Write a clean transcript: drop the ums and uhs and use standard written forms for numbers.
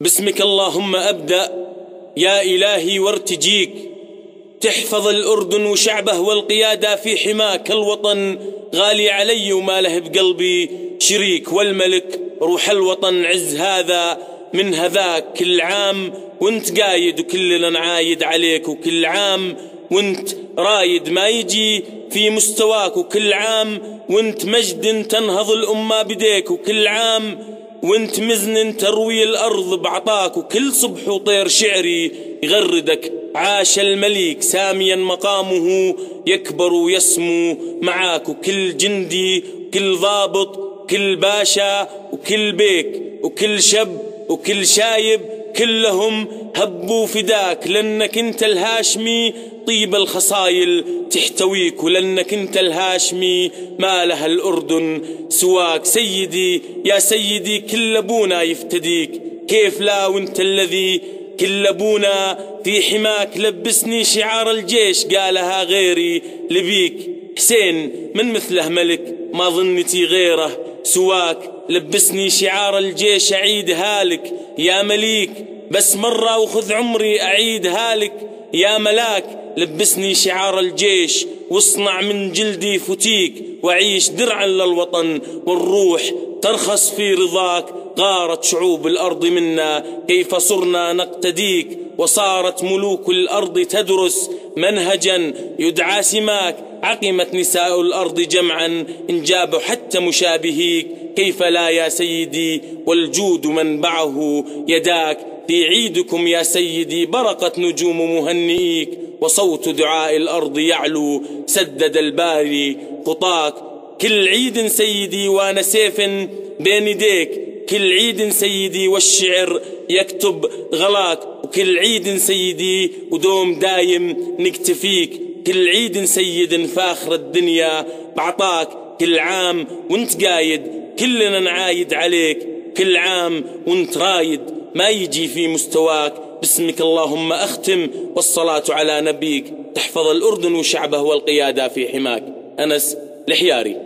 باسمك اللهم أبدأ يا إلهي وارتجيك، تحفظ الأردن وشعبه والقيادة في حماك. الوطن غالي علي وما له بقلبي شريك، والملك روح الوطن عز هذا من هذاك. كل عام وانت قايد وكلنا نعايد عليك، وكل عام وانت رايد ما يجي في مستواك، وكل عام وانت مجد تنهض الأمة بديك، وكل عام وانت مزن تروي الأرض بعطاك، وكل صبح وطير شعري يغردك. عاش الملك ساميا مقامه يكبر ويسمو معاك، وكل جندي وكل ضابط كل باشا وكل بيك وكل شب وكل شايب كلهم هبوا فداك، لأنك انت الهاشمي طيب الخصايل تحتويك، ولأنك انت الهاشمي ما لها الأردن سواك. سيدي يا سيدي كل أبونا يفتديك، كيف لا وانت الذي كل أبونا في حماك. لبسني شعار الجيش قالها غيري لبيك، حسين من مثله ملك ما ظنتي غيره سواك. لبسني شعار الجيش أعيدها لك يا مليك، بس مرة وخذ عمري أعيدها لك يا ملاك. لبسني شعار الجيش واصنع من جلدي فتيك، وعيش درعا للوطن والروح ترخص في رضاك. غارت شعوب الأرض منا كيف صرنا نقتديك، وصارت ملوك الأرض تدرس منهجا يدعى سماك. عقمت نساء الأرض جمعا إن جابوا حتى مشابهيك، كيف لا يا سيدي والجود منبعه يداك. في عيدكم يا سيدي برقت نجوم مهنئيك، وصوت دعاء الأرض يعلو سدد الباري خطاك. كل عيد سيدي وانا سيف بين يديك، كل عيد سيدي والشعر يكتب غلاك، وكل عيد سيدي ودوم دايم نكتفيك. كل عيد سيد فاخر الدنيا بعطاك، كل عام وانت قايد كلنا نعايد عليك، كل عام وانت رايد ما يجي في مستواك. باسمك اللهم أختم والصلاة على نبيك، تحفظ الأردن وشعبه والقيادة في حماك. أنس الحياري.